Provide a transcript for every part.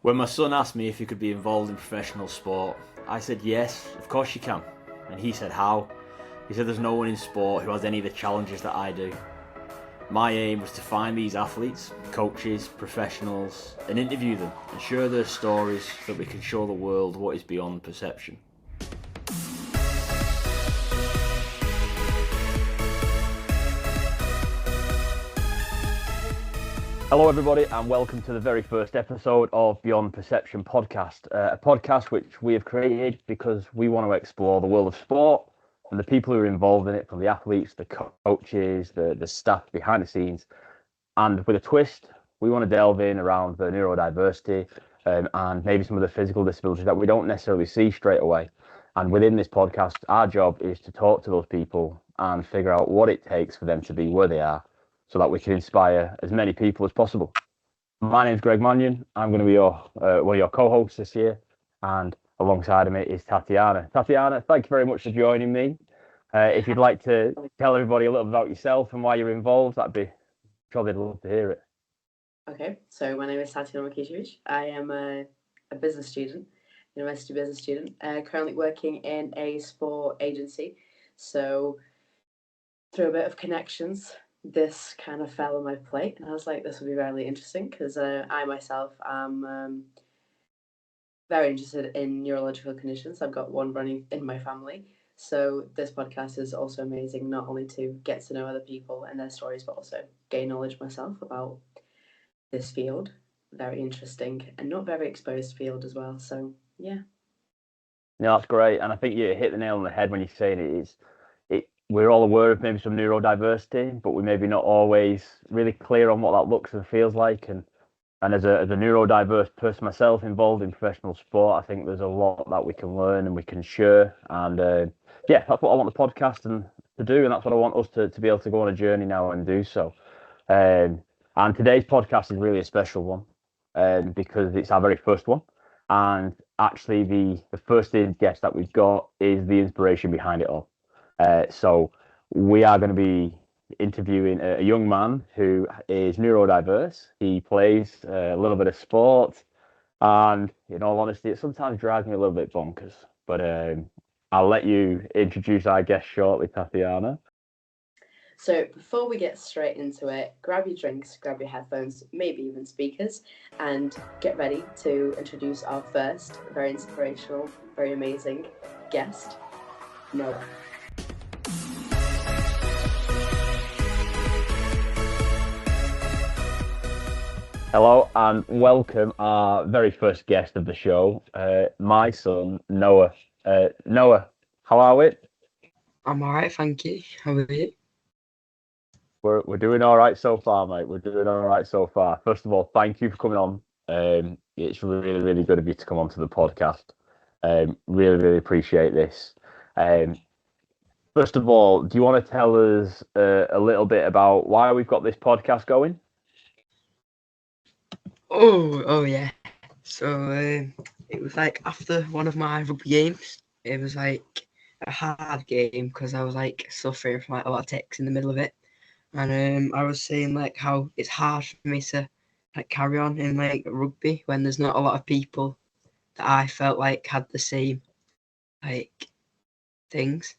When my son asked me if he could be involved in professional sport, I said yes, of course you can. And he said how? He said there's no one in sport who has any of the challenges that I do. My aim was to find these athletes, coaches, professionals, and interview them and share their stories so that we can show the world what is beyond perception. Hello everybody and welcome to the very first episode of Beyond Perception podcast, a podcast which we have created because we want to explore the world of sport and the people who are involved in it, from the athletes, the coaches, the staff behind the scenes, and with a twist, we want to delve in around the neurodiversity and maybe some of the physical disabilities that we don't necessarily see straight away. And within this podcast, our job is to talk to those people and figure out what it takes for them to be where they are, so that we can inspire as many people as possible. My name's Greg Mannion. I'm going to be one of your co-hosts this year, and alongside of me is Tatjana. Tatjana, thank you very much for joining me. If you'd like to tell everybody a little bit about yourself and why you're involved, that'd be probably love to hear it. Okay, so my name is Tatjana. I am a business student, university business student, currently working in a sport agency. So through a bit of connections, this kind of fell on my plate, and I was like, this will be really interesting because I myself am very interested in neurological conditions. I've got one running in my family, so this podcast is also amazing, not only to get to know other people and their stories, but also gain knowledge myself about this field. Very interesting and not very exposed field as well. So yeah. No, that's great, and I think you hit the nail on the head when you're saying it is. We're all aware of maybe some neurodiversity, but we maybe not always really clear on what that looks and feels like. And as a neurodiverse person myself involved in professional sport, I think there's a lot that we can learn and we can share. And yeah, that's what I want the podcast to do, and that's what I want us to be able to go on a journey now and do so. And today's podcast is really a special one because it's our very first one. And actually, the first guest that we've got is the inspiration behind it all. So we are going to be interviewing a young man who is neurodiverse. He plays a little bit of sport, and in all honesty, it sometimes drives me a little bit bonkers. But I'll let you introduce our guest shortly, Tatjana. So before we get straight into it, grab your drinks, grab your headphones, maybe even speakers, and get ready to introduce our first very inspirational, very amazing guest, Noah. Hello and welcome our very first guest of the show, my son, Noah. Noah, how are we? I'm all right, thank you. How are you? We're doing all right so far, mate. We're doing all right so far. First of all, thank you for coming on. It's really, really good of you to come on to the podcast. Really, really appreciate this. First of all, do you want to tell us a little bit about why we've got this podcast going? Oh yeah. So it was like after one of my rugby games. It was like a hard game because I was like suffering from like a lot of tics in the middle of it, and I was saying like how it's hard for me to like carry on in like rugby when there's not a lot of people that I felt like had the same like things.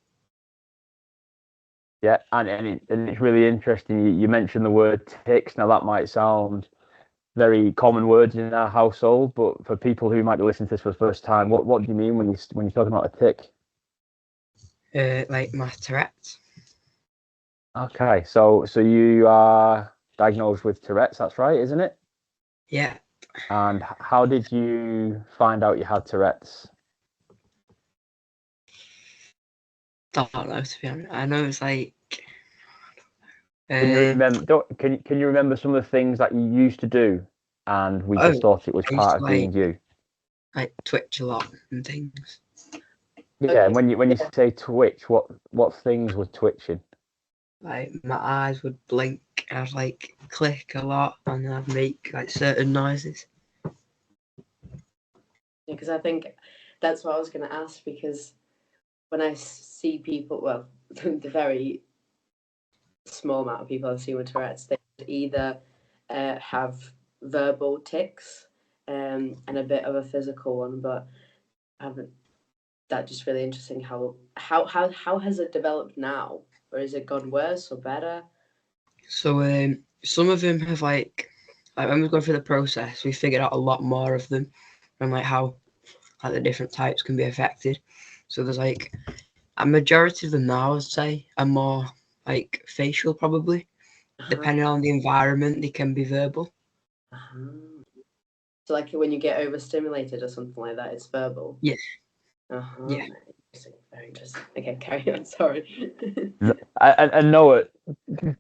Yeah, and it's really interesting. You mentioned the word tics. Now that might sound very common words in our household, but for people who might be listening to this for the first time, what do you mean when you're talking about a tic? Like my Tourette. Okay, so you are diagnosed with Tourette's, that's right, isn't it? Yeah. And how did you find out you had Tourette's? Don't know, to be honest. I know it's like. Can you remember some of the things that you used to do, and we just thought it was part of being you? Like twitch a lot and things. Yeah, and when you say twitch, what things were twitching? Like my eyes would blink, I'd like click a lot, and I'd make like certain noises. Yeah, because I think that's what I was going to ask, because when I see people, well, the very small amount of people I've seen with Tourette's, they either have verbal tics and a bit of a physical one, but I haven't. That's just really interesting. How has it developed now, or has it gone worse or better? So some of them have like when we go through the process, we figured out a lot more of them and like how like the different types can be affected. So there's like a majority of them now, I'd say, are more like facial probably. Depending on the environment, they can be verbal. So like when you get overstimulated or something like that, it's verbal. Yeah. Yeah. Interesting. Very interesting. Okay, carry on. Sorry. And Noah,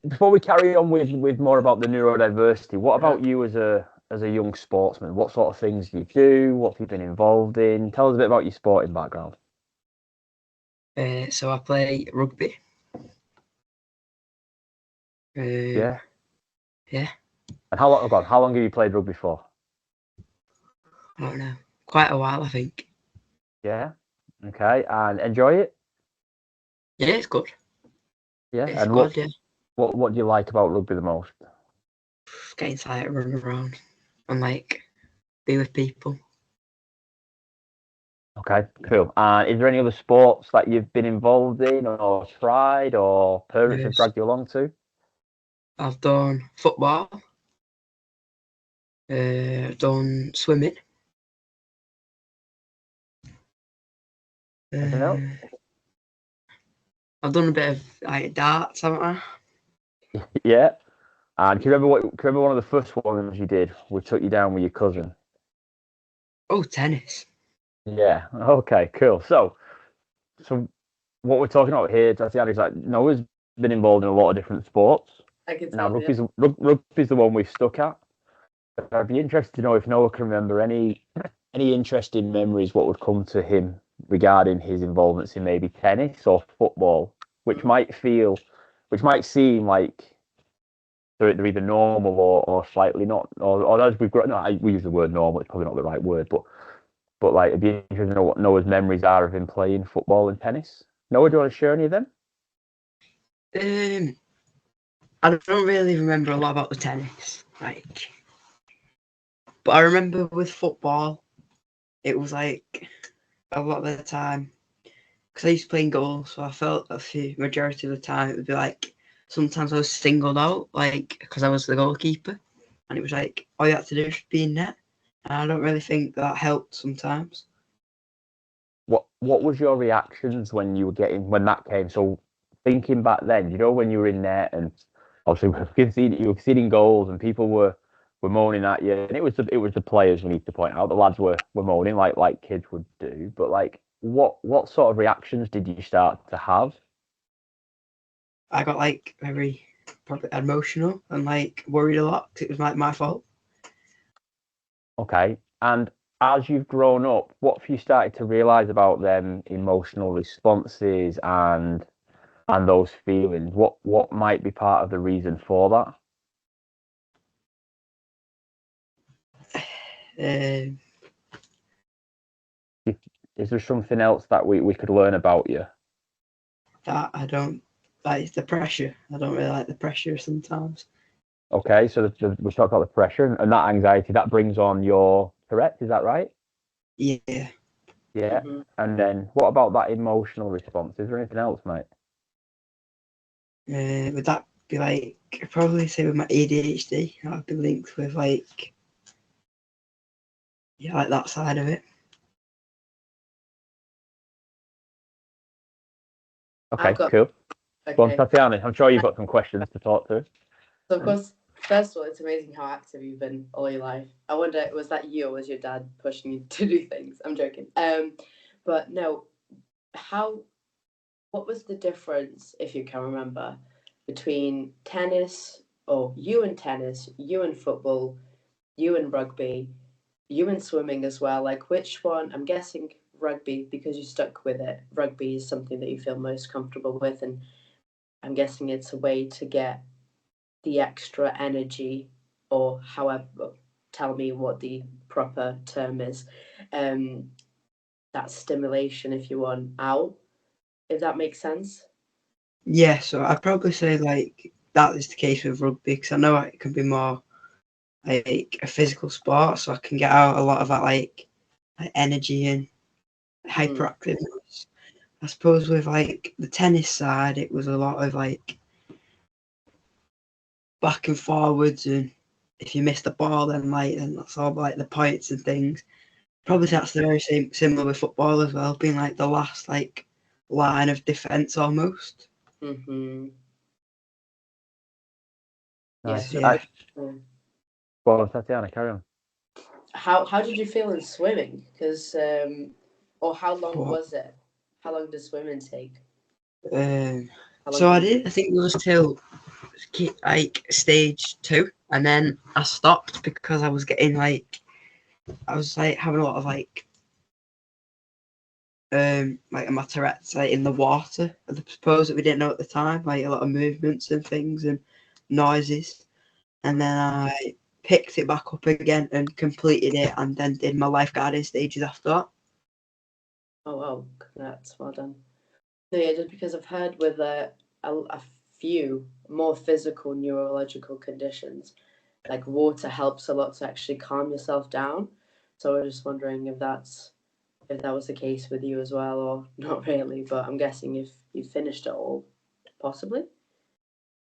before we carry on with more about the neurodiversity, what about you as a young sportsman? What sort of things do you do? What have you been involved in? Tell us a bit about your sporting background. So I play rugby. Yeah. Yeah. And how long have you played rugby for? I don't know. Quite a while, I think. Yeah. Okay. And enjoy it? Yeah, it's good. Yeah. It's And good, yeah. what do you like about rugby the most? Getting tired, running around, and like be with people. Okay, cool. And is there any other sports that you've been involved in or tried or parents have Yes. dragged you along to? I've done football. I've done swimming. Anything else? I've done a bit of like darts, haven't I? Yeah. And can you remember one of the first ones you did? We took you down with your cousin. Oh, tennis. Yeah. Okay. Cool. So what we're talking about here, Tatjana, is like Noah's been involved in a lot of different sports. I can Now tell. Yeah. rugby's the one we've stuck at. But I'd be interested to know if Noah can remember any interesting memories. What would come to him regarding his involvements in maybe tennis or football, which might seem like they're either normal or slightly not, or as we've grown. No, we use the word normal. It's probably not the right word, but like it'd be interesting to know what Noah's memories are of him playing football and tennis. Noah, do you want to share any of them? I don't really remember a lot about the tennis, like, but I remember with football, it was like a lot of the time because I used to play in goal, so I felt majority of the time it would be like sometimes I was singled out, like because I was the goalkeeper, and it was like all you had to do was be in net, and I don't really think that helped sometimes. What was your reactions when when that came? So thinking back then, when you were in net and obviously you were conceding goals and people were moaning at you, and it was the players, we need to point out, the lads were moaning like kids would do. But like, what sort of reactions did you start to have? I got like very probably emotional and like worried a lot because it was like my fault. Okay, and as you've grown up, what have you started to realize about them emotional responses and those feelings? What might be part of the reason for that? Is there something else that we could learn about you? That I don't like the pressure. I don't really like the pressure sometimes. Okay, so we talked about the pressure and that anxiety that brings on your Tourette. Is that right? Yeah. Yeah. Mm-hmm. And then what about that emotional response? Is there anything else, mate? Would that be like I'd probably say with my ADHD? That would be linked with like like that side of it. Okay, cool. Okay. Go on, Tatjana. I'm sure you've got some questions to talk to. So of course, first of all, it's amazing how active you've been all your life. I wonder, was that you or was your dad pushing you to do things? I'm joking. But no, what was the difference, if you can remember, between tennis, or you and tennis, you and football, you and rugby, you and swimming as well? Like which one? I'm guessing rugby because you stuck with it. Rugby is something that you feel most comfortable with, and I'm guessing it's a way to get the extra energy, or however, tell me what the proper term is, that stimulation, if you want, out, if that makes sense. Yeah, so I'd probably say like that is the case with rugby because I know it can be more like a physical sport, so I can get out a lot of that like energy and hyperactiveness. I suppose with like the tennis side, it was a lot of like back and forwards, and if you miss the ball, then that's all like the points and things. Probably that's the very same similar with football as well, being like the last like line of defense almost. Mm-hmm. Nice. Yeah. Well, Tatjana, carry on. How did you feel in swimming? Because or how long What? was it? How long did swimming take? So I think it was till like stage 2, and then I stopped because I was getting like I was like having a lot of like my Tourette's like in the water. I suppose that we didn't know at the time, like a lot of movements and things and noises. And then I picked it back up again and completed it, and then did my lifeguarding stages after that. Oh wow, congrats, well done. No, yeah, just because I've heard with a few more physical neurological conditions, like water helps a lot to actually calm yourself down. So I was just wondering if that was the case with you as well, or not really. But I'm guessing if you finished it all, possibly.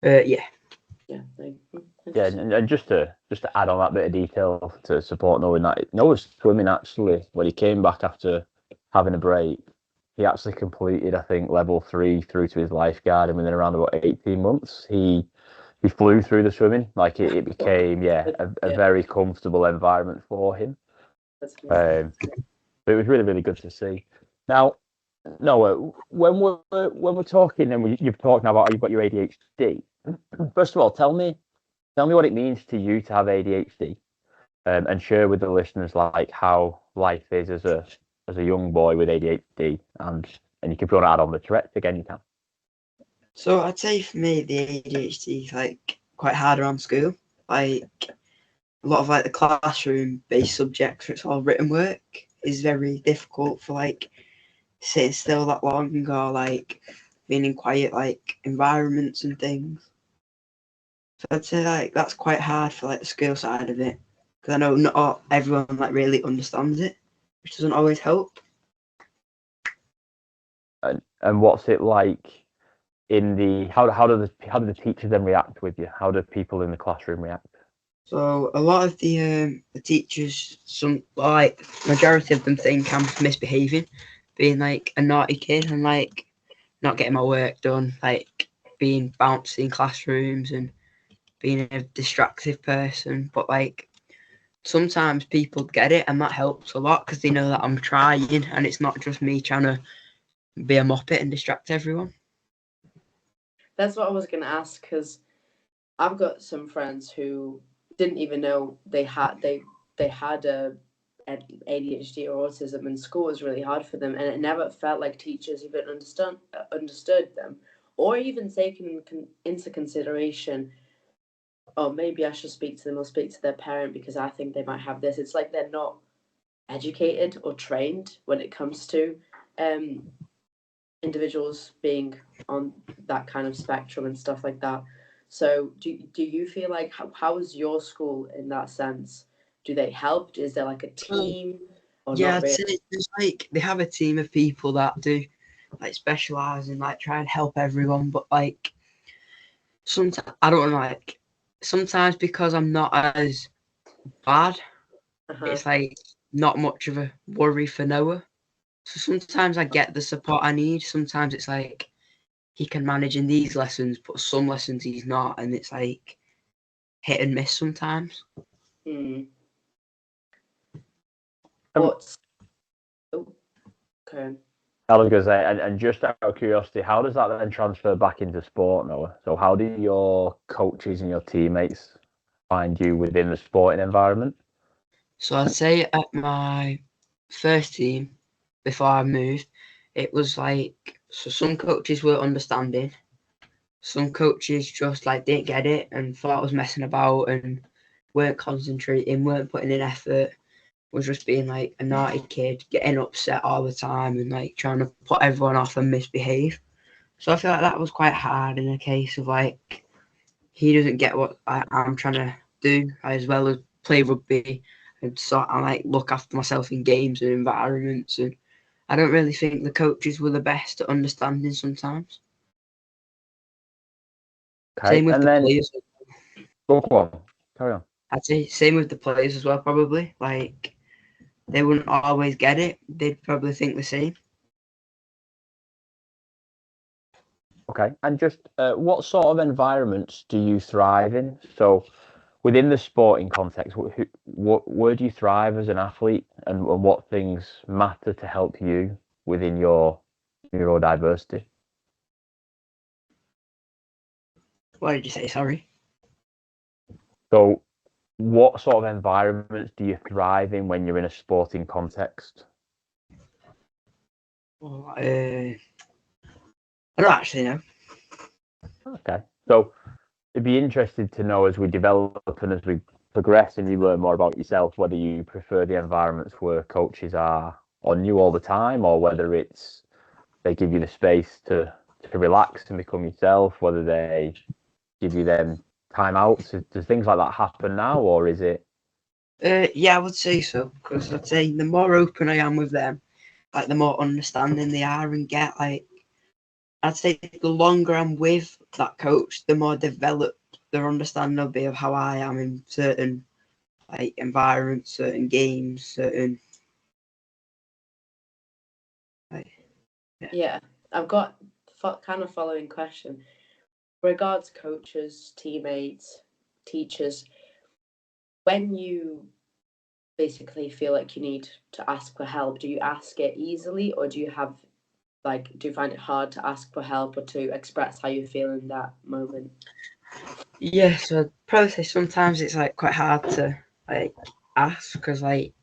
Yeah. Yeah. Yeah, and just to add on that bit of detail to support knowing that Noah's swimming actually when he came back after having a break, he actually completed I think level 3 through to his lifeguard, and within around about 18 months he flew through the swimming. Like it became a very comfortable environment for him. That's amazing. But it was really really good to see. Now, Noah, when we're talking and you've talked now about how you've got your ADHD. First of all, tell me what it means to you to have ADHD, and share with the listeners like how life is as a young boy with ADHD, and you can put add on the Tourette again. You can. So I'd say for me the ADHD is like quite hard around school. Like a lot of like the classroom based subjects where it's all written work is very difficult for like sitting still that long or like being in quiet like environments and things. So I'd say like that's quite hard for like the school side of it, because I know not everyone like really understands it, which doesn't always help. And what's it like in the how do the teachers then react with you? How do people in the classroom react? So a lot of the teachers, some like majority of them think I'm misbehaving, being like a naughty kid and like not getting my work done, like being bouncy in classrooms and being a distractive person. But like sometimes people get it, and that helps a lot because they know that I'm trying and it's not just me trying to be a muppet and distract everyone. That's what I was going to ask, because I've got some friends who didn't even know they had a ADHD or autism, and school was really hard for them, and it never felt like teachers even understood them, or even taken into consideration. Oh, maybe I should speak to them or speak to their parent because I think they might have this. It's like they're not educated or trained when it comes to individuals being on that kind of spectrum and stuff like that. So do you feel like how is your school in that sense? Do they help? Is there like a team or Yeah, not I'd really? say there's like they have a team of people that do like specialize and like try and help everyone, but like sometimes I don't know, like sometimes because I'm not as bad, it's like not much of a worry for Noah. So sometimes I get the support I need. Sometimes it's like he can manage in these lessons, but some lessons he's not, and it's like hit and miss sometimes. What's okay. I was going to say, and just out of curiosity, how does that then transfer back into sport, Noah? So how do your coaches and your teammates find you within the sporting environment? So I'd say at my first team, before I moved, it was like, so some coaches were understanding, some coaches just like didn't get it and thought I was messing about and weren't concentrating, weren't putting in effort, was just being like a naughty kid, getting upset all the time and like trying to put everyone off and misbehave. So I feel like that was quite hard in a case of like he doesn't get what I'm trying to do as well as play rugby and sort of like look after myself in games and environments. And I don't really think the coaches were the best at understanding sometimes. Okay, Same with and the then players. go on, carry on. I'd say same with the players as well, probably. Like, they wouldn't always get it. They'd probably think the same. Okay, and just what sort of environments do you thrive in? So, within the sporting context, where do you thrive as an athlete, and what things matter to help you within your neurodiversity? What did you say? Sorry. So, what sort of environments do you thrive in when you're in a sporting context? Well, I don't actually know. Okay, so it'd be interesting to know as we develop and as we progress and you learn more about yourself, whether you prefer the environments where coaches are on you all the time, or whether it's they give you the space to relax and become yourself, whether they give you them timeouts. Does things like that happen now, or is it? Yeah, I would say so, because I'd say the more open I am with them, like the more understanding they are and get, like, I'd say the longer I'm with that coach, the more developed their understanding will be of how I am in certain like environments, certain games, certain like, Yeah, I've got kind of following question. Regards coaches, teammates, teachers, when you basically feel like you need to ask for help, do you ask it easily, or do you find it hard to ask for help or to express how you feel in that moment? yeah, so I'd probably say sometimes it's like quite hard to like ask, because like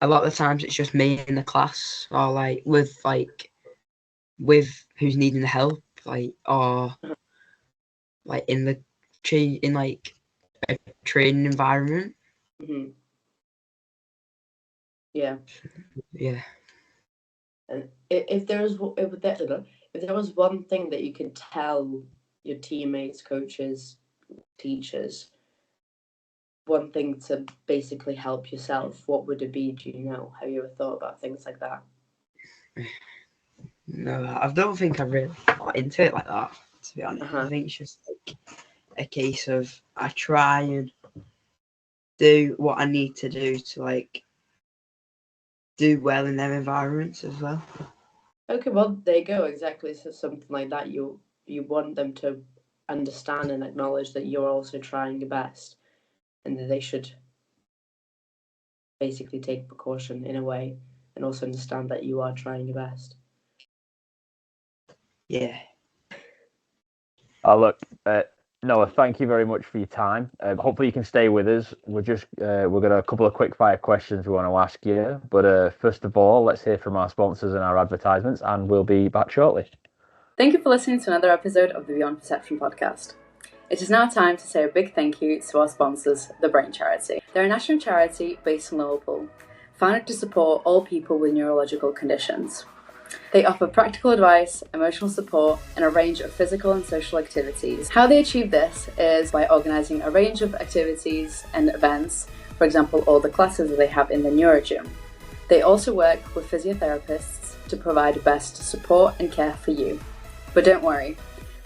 a lot of the times it's just me in the class, or like with who's needing the help, like, or like in the in like a training environment. Mm-hmm. Yeah. Yeah. And if there was one thing that you could tell your teammates, coaches, teachers, one thing to basically help yourself, what would it be? Do you know? Have you ever thought about things like that? No, I don't think I've really got into it like that, to be honest. Uh-huh. I think it's just like a case of I try and do what I need to do to like do well in their environments as well. Okay, well there you go. Exactly. So something like that. You want them to understand and acknowledge that you're also trying your best, and that they should basically take precaution in a way, and also understand that you are trying your best. Yeah. Oh, look, Noah, thank you very much for your time. Hopefully you can stay with us. We're got a couple of quick fire questions we want to ask you. But first of all, let's hear from our sponsors and our advertisements, and we'll be back shortly. Thank you for listening to another episode of the Beyond Perception podcast. It is now time to say a big thank you to our sponsors, the Brain Charity. They're a national charity based in Liverpool, founded to support all people with neurological conditions. They offer practical advice, emotional support, and a range of physical and social activities. How they achieve this is by organising a range of activities and events, for example, all the classes that they have in the Neuro Gym. They also work with physiotherapists to provide best support and care for you. But don't worry,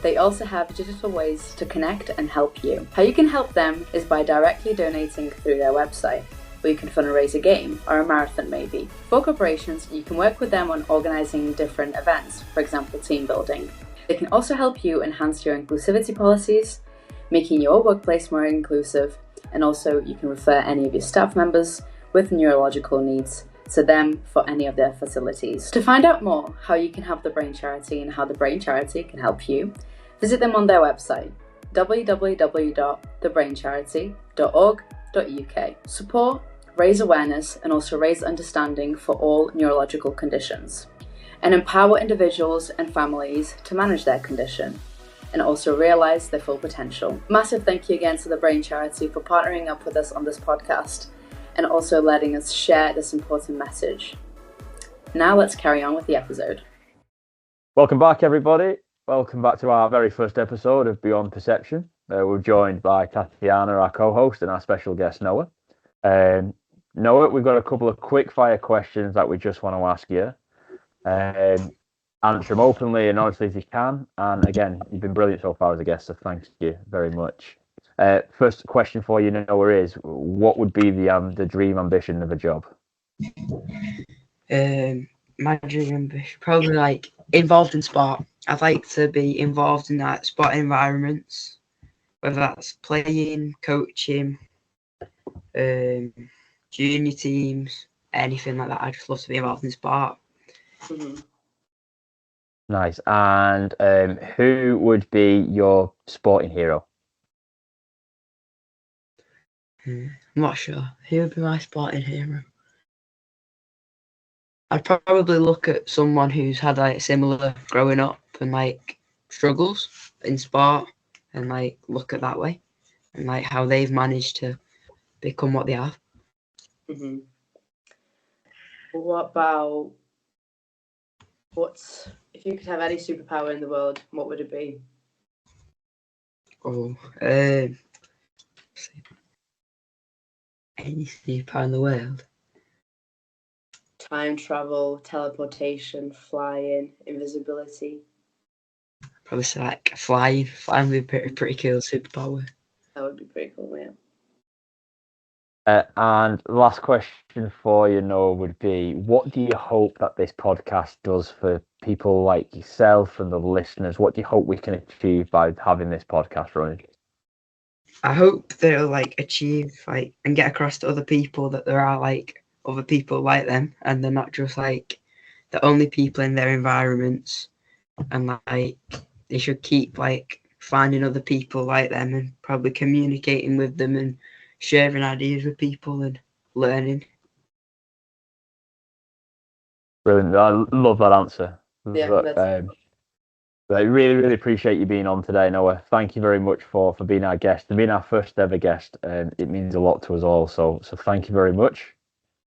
they also have digital ways to connect and help you. How you can help them is by directly donating through their website, where you can fundraise a game or a marathon maybe. For corporations, you can work with them on organising different events, for example team building. They can also help you enhance your inclusivity policies, making your workplace more inclusive, and also you can refer any of your staff members with neurological needs to them for any of their facilities. To find out more how you can help the Brain Charity and how the Brain Charity can help you, visit them on their website, www.thebraincharity.org.uk. Support, raise awareness, and also raise understanding for all neurological conditions, and empower individuals and families to manage their condition and also realise their full potential. Massive thank you again to the Brain Charity for partnering up with us on this podcast and also letting us share this important message. Now let's carry on with the episode. Welcome back, everybody. Welcome back to our very first episode of Beyond Perception. We're joined by Tatjana, our co-host, and our special guest, Noah. Noah, we've got a couple of quick-fire questions that we just want to ask you. Answer them openly and honestly as you can. And again, you've been brilliant so far as a guest, so thank you very much. First question for you, Noah, is what would be the dream ambition of a job? My dream ambition, probably like involved in sport. I'd like to be involved in that sport environments, whether that's playing, coaching, junior teams, anything like that. I'd just love to be involved in sport. Mm-hmm. Nice. And who would be your sporting hero? I'm not sure. Who would be my sporting hero? I'd probably look at someone who's had like similar growing up and like struggles in sport and like look at that way and like how they've managed to become what they have. Mm-hmm. What about if you could have any superpower in the world, what would it be? Oh, any superpower in the world? Time travel, teleportation, flying, invisibility. Probably say like flying. Flying would be pretty cool superpower. That would be pretty cool, yeah. And last question for you, Noah, would be, what do you hope that this podcast does for people like yourself and the listeners? What do you hope we can achieve by having this podcast running? I hope they'll like achieve like and get across to other people that there are like other people like them and they're not just like the only people in their environments, and like they should keep like finding other people like them and probably communicating with them and sharing ideas with people and learning. Brilliant. I love that answer. Yeah, But, I really, really appreciate you being on today, Noah. Thank you very much for being our guest and being our first ever guest. It means a lot to us all. So thank you very much.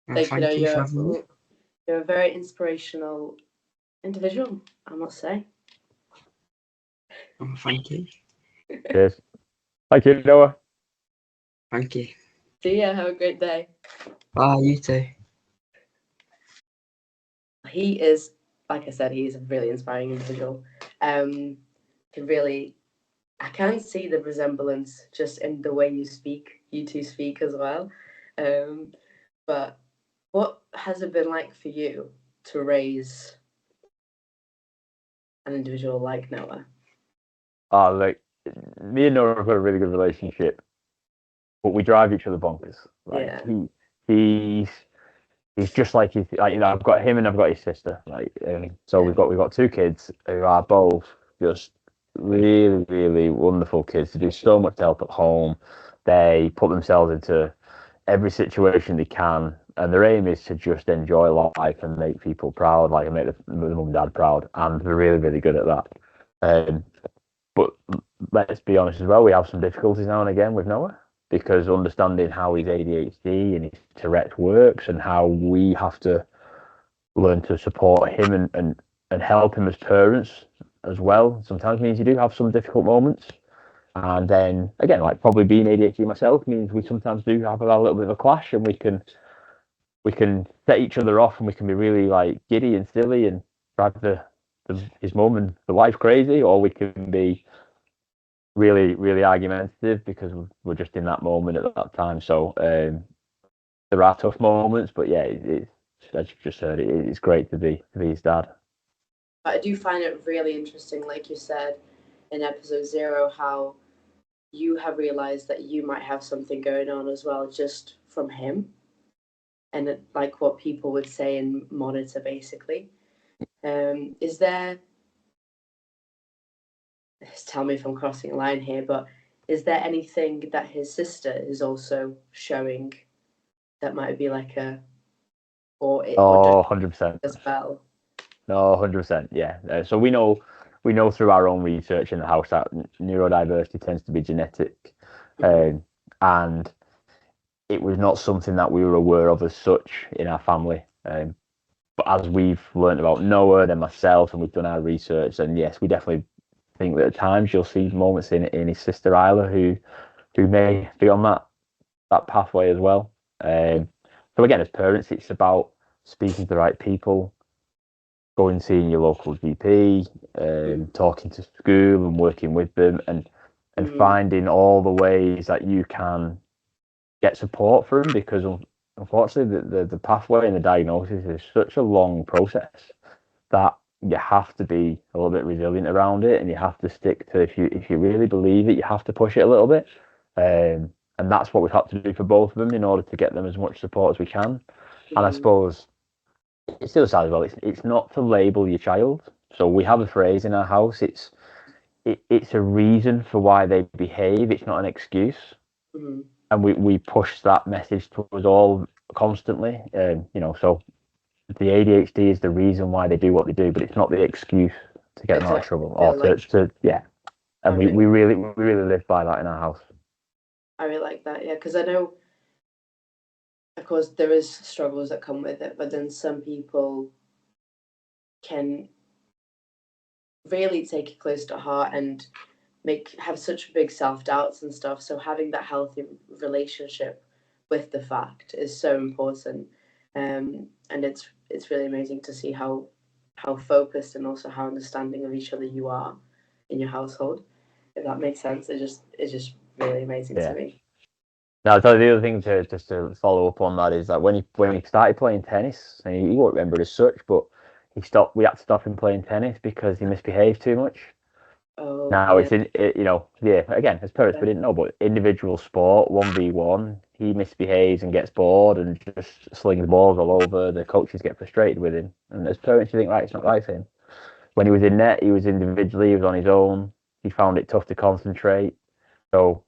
Thank you. For having me. You're a very inspirational individual, I must say. Oh, thank you. Cheers. Thank you, Noah. Thank you. See ya. Have a great day. Bye, you too. He is, like I said, he's a really inspiring individual. I can see the resemblance just in the way you two speak as well. But what has it been like for you to raise an individual like Noah? Oh, like, me and Noah have got a really good relationship, but we drive each other bonkers. Like, Yeah. he's just like I've got him and I've got his sister. So we've got two kids who are both just really, really wonderful kids. They do so much to help at home. They put themselves into every situation they can, and their aim is to just enjoy life and make people proud, like make the mum and dad proud, and they're really, really good at that. But let's be honest as well, we have some difficulties now and again with Noah, because understanding how his ADHD and his Tourette works and how we have to learn to support him and help him as parents as well sometimes means you do have some difficult moments. And then again, like probably being ADHD myself means we sometimes do have a little bit of a clash, and we can set each other off, and we can be really like giddy and silly and drive his mum and the wife crazy, or we can be really, really argumentative because we're just in that moment at that time. So there are tough moments, but yeah, it's as you just heard, it's great to be his dad. I do find it really interesting, like you said in episode 0, how you have realized that you might have something going on as well, just from him, and like what people would say and monitor, basically. Is there? Tell me if I'm crossing a line here, but is there anything that his sister is also showing that might be like a, or 100% as well? No, 100%, yeah. So we know through our own research in the house that neurodiversity tends to be genetic, and it was not something that we were aware of as such in our family. But as we've learned about Noah, then myself, and we've done our research, and yes, we definitely think that at times you'll see moments in his sister Isla who may be on that pathway as well. So again, as parents, it's about speaking to the right people, going seeing your local GP, talking to school and working with them, and finding all the ways that you can get support for them, because unfortunately the pathway and the diagnosis is such a long process that you have to be a little bit resilient around it, and you have to stick to, if you really believe it, you have to push it a little bit. And that's what we've had to do for both of them in order to get them as much support as we can. And I suppose it's the other side as well. It's not to label your child. So we have a phrase in our house. It's a reason for why they behave. It's not an excuse. And we push that message to us all constantly. So the ADHD is the reason why they do what they do, but it's not the excuse to get them out of trouble or to. And we really live by that in our house. I really like that, yeah, because I know, of course, there is struggles that come with it, but then some people can really take it close to heart and have such big self-doubts and stuff. So having that healthy relationship with the fact is so important, and it's really amazing to see how focused and also how understanding of each other you are in your household. If that makes sense, it's just really amazing to me. Now, the other thing just to follow up on that is that when he started playing tennis, and he won't remember it as such, but we had to stop him playing tennis because he misbehaved too much. Oh, now it's again, as parents we didn't know, but individual sport 1v1, he misbehaves and gets bored and just slings balls all over. The coaches get frustrated with him, and as parents you think, right, it's not right for him. When he was in net, he was individually, he was on his own. He found it tough to concentrate. So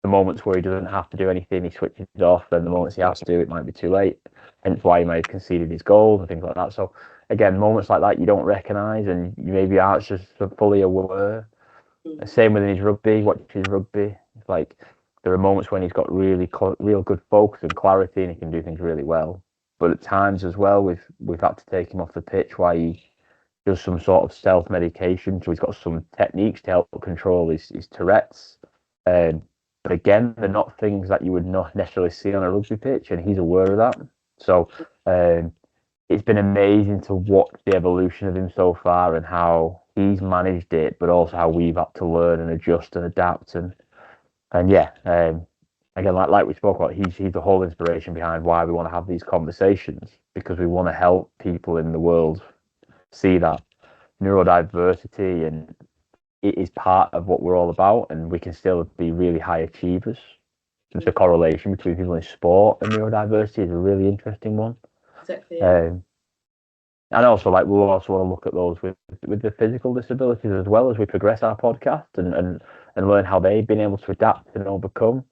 the moments where he doesn't have to do anything, he switches off. Then the moments he has to do, it might be too late. Hence why he may have conceded his goals and things like that. So again, moments like that you don't recognise, and you maybe aren't just fully aware. Same with his rugby. Watch his rugby. It's like there are moments when he's got real good focus and clarity, and he can do things really well. But at times as well, we've had to take him off the pitch while he does some sort of self-medication. So he's got some techniques to help control his Tourette's. But again, they're not things that you would not necessarily see on a rugby pitch, and he's aware of that. So it's been amazing to watch the evolution of him so far and how he's managed it, but also how we've had to learn and adjust and adapt. And again, like we spoke about, he's the whole inspiration behind why we want to have these conversations, because we want to help people in the world see that neurodiversity and it is part of what we're all about, and we can still be really high achievers. The correlation between people in sport and neurodiversity is a really interesting one. Exactly. And also, we'll also want to look at those with the physical disabilities as well as we progress our podcast and learn how they've been able to adapt and overcome.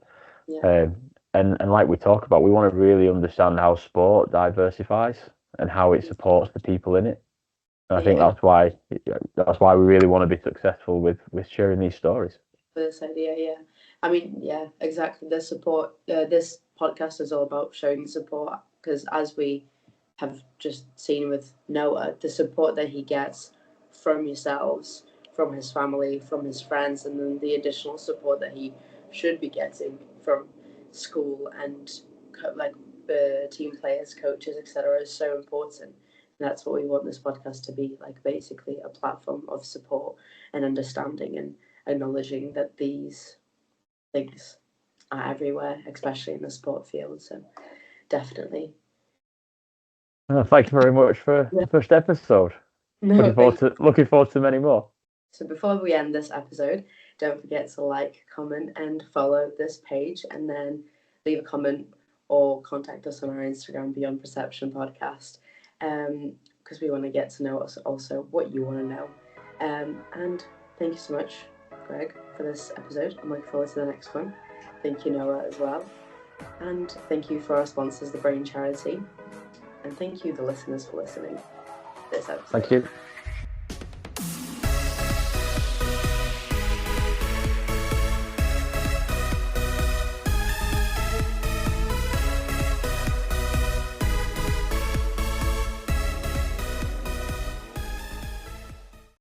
And like we talk about, we want to really understand how sport diversifies and how it supports the people in it. And I think that's why we really want to be successful with sharing these stories. This idea, yeah. I mean, yeah, exactly. The support. This podcast is all about showing support, because as we have just seen with Noah, the support that he gets from yourselves, from his family, from his friends, and then the additional support that he should be getting from school and the team players, coaches, etc., is so important. And that's what we want this podcast to be, basically a platform of support and understanding and acknowledging that these things are everywhere, especially in the sport field. So definitely. Thank you very much for the first episode. Looking forward to many more. So before we end this episode, don't forget to like, comment, and follow this page, and then leave a comment or contact us on our Instagram, Beyond Perception Podcast, because we want to get to know us also what you want to know. And thank you so much, Greg, for this episode. I'm looking forward to the next one. Thank you, Noah, as well. And thank you for our sponsors, the Brain Charity. And thank you, the listeners, for listening to this episode. Thank you.